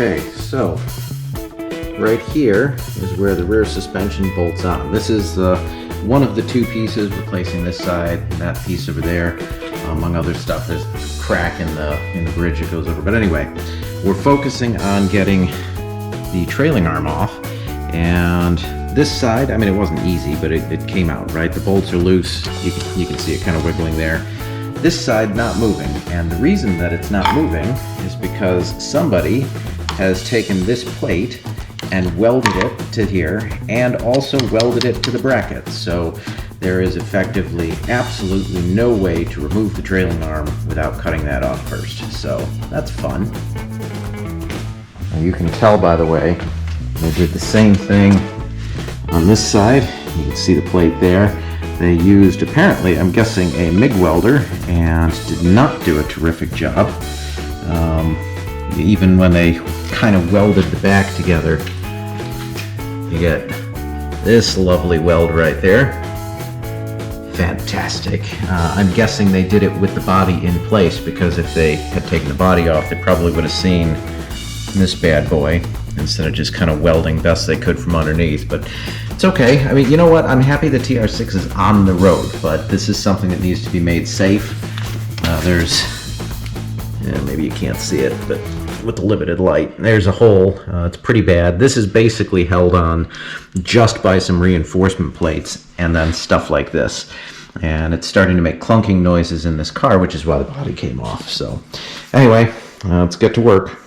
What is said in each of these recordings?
Okay, so right here is where the rear suspension bolts on. This is one of the two pieces replacing this side and that piece over there, among other stuff. There's a crack in the bridge that goes over. But anyway, we're focusing on getting the trailing arm off. And this side, I mean, it wasn't easy, but it came out, right? The bolts are loose. You can see it kind of wiggling there. This side not moving, and the reason that it's not moving is because somebody has taken this plate and welded it to here and also welded it to the brackets. So there is effectively absolutely no way to remove the trailing arm without cutting that off first. So that's fun. And you can tell, by the way, they did the same thing on this side. You can see the plate there. They used, apparently, I'm guessing, a MIG welder and did not do a terrific job. Even when they kind of welded the back together, you get this lovely weld right there. Fantastic. I'm guessing they did it with the body in place, because if they had taken the body off, they probably would have seen this bad boy instead of just kind of welding best they could from underneath. But it's okay. I mean, you know what? I'm happy the TR6 is on the road, but this is something that needs to be made safe. Maybe you can't see it, but with the limited light, there's a hole. It's pretty bad. This is basically held on just by some reinforcement plates and then stuff like this. And it's starting to make clunking noises in this car, which is why the body came off. So anyway, let's get to work.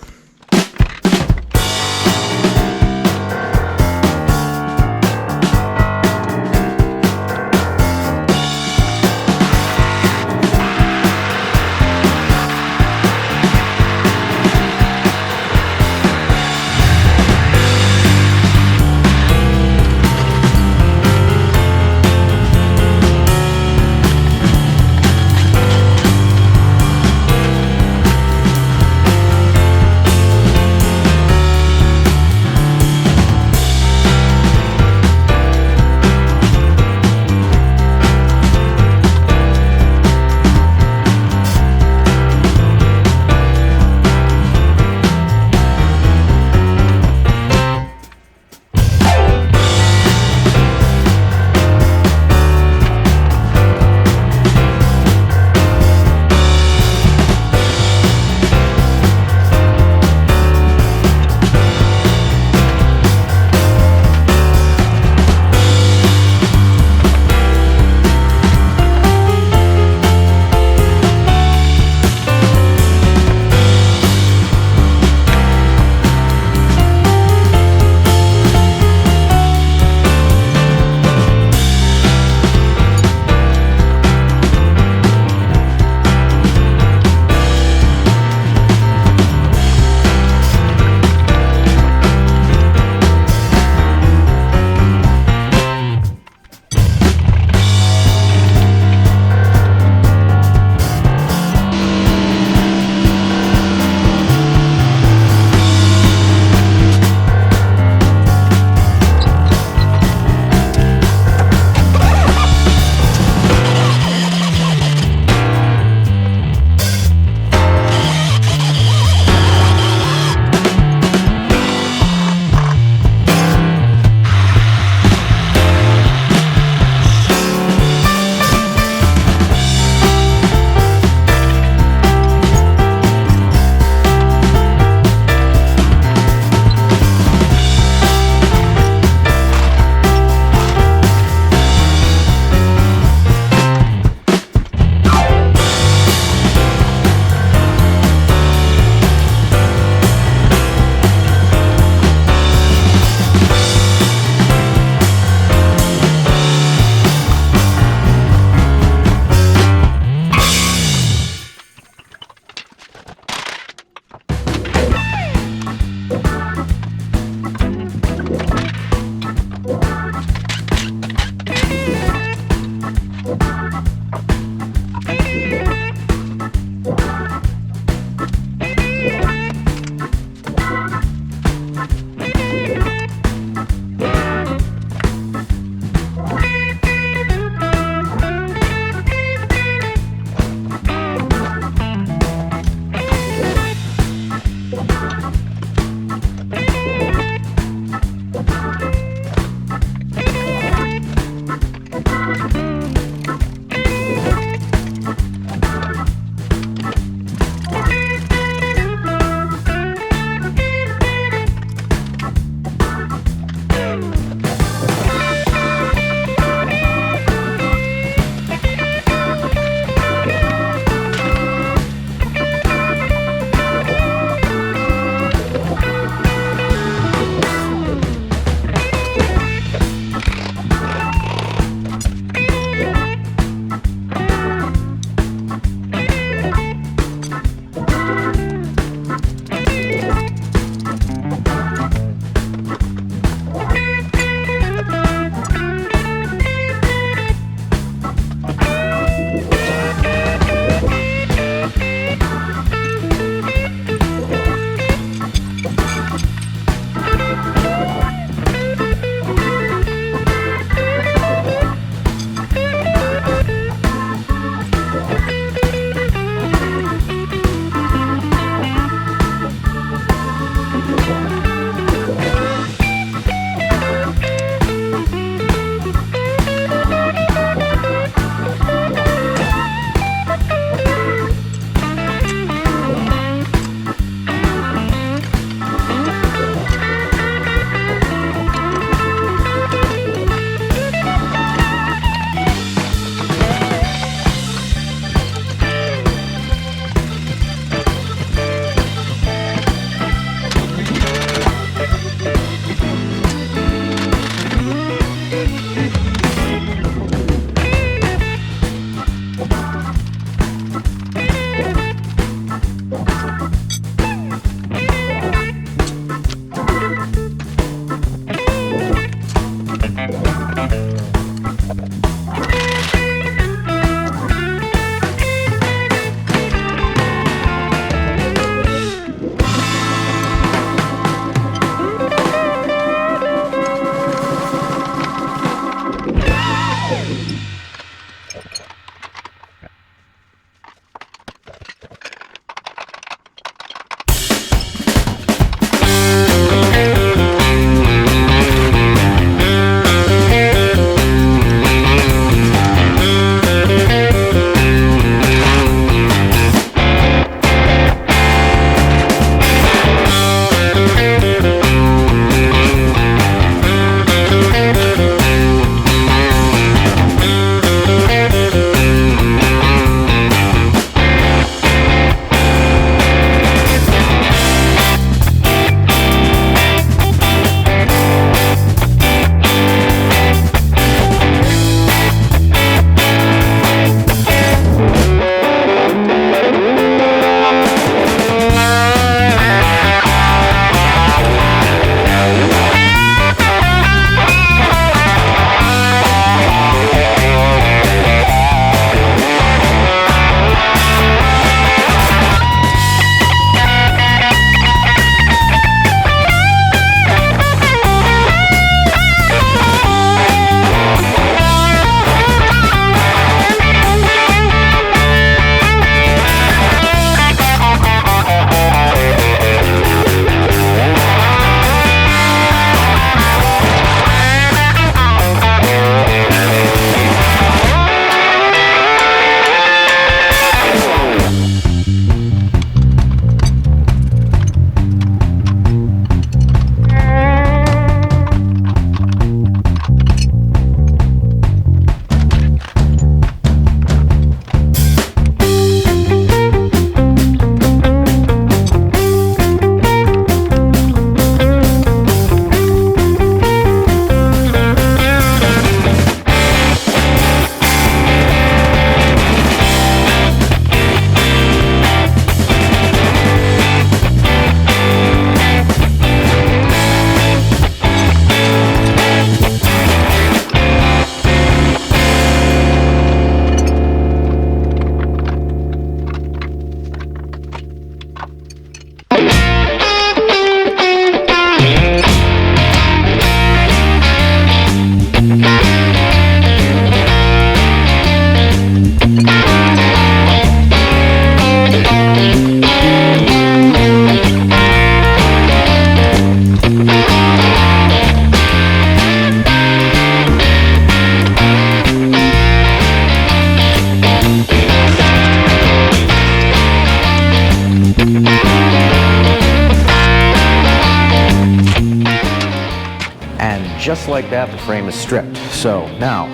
just like that, the frame is stripped. So now,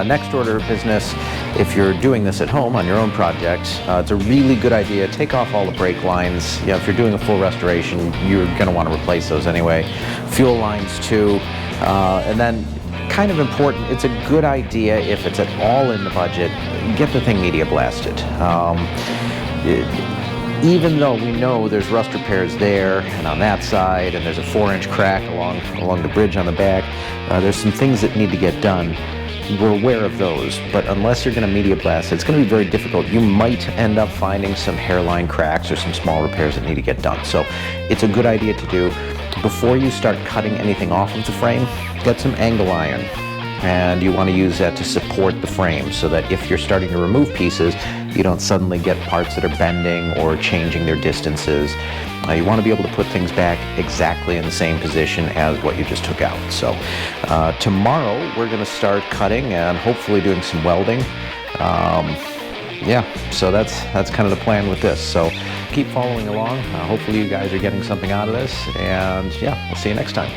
next order of business, if you're doing this at home on your own projects, it's a really good idea. Take off all the brake lines. If you're doing a full restoration, you're going to want to replace those anyway. Fuel lines too. And then, kind of important, it's a good idea, if it's at all in the budget, get the thing media blasted. Even though we know there's rust repairs there and on that side, and there's a 4-inch crack along the bridge on the back, there's some things that need to get done. We're aware of those, but unless you're going to media blast, it's going to be very difficult. You might end up finding some hairline cracks or some small repairs that need to get done. So it's a good idea to do. Before you start cutting anything off of the frame, get some angle iron. And you want to use that to support the frame, so that if you're starting to remove pieces, you don't suddenly get parts that are bending or changing their distances. You want to be able to put things back exactly in the same position as what you just took out. So tomorrow we're going to start cutting and hopefully doing some welding. Yeah, so that's kind of the plan with this. So keep following along. Hopefully you guys are getting something out of this, and yeah, we'll see you next time.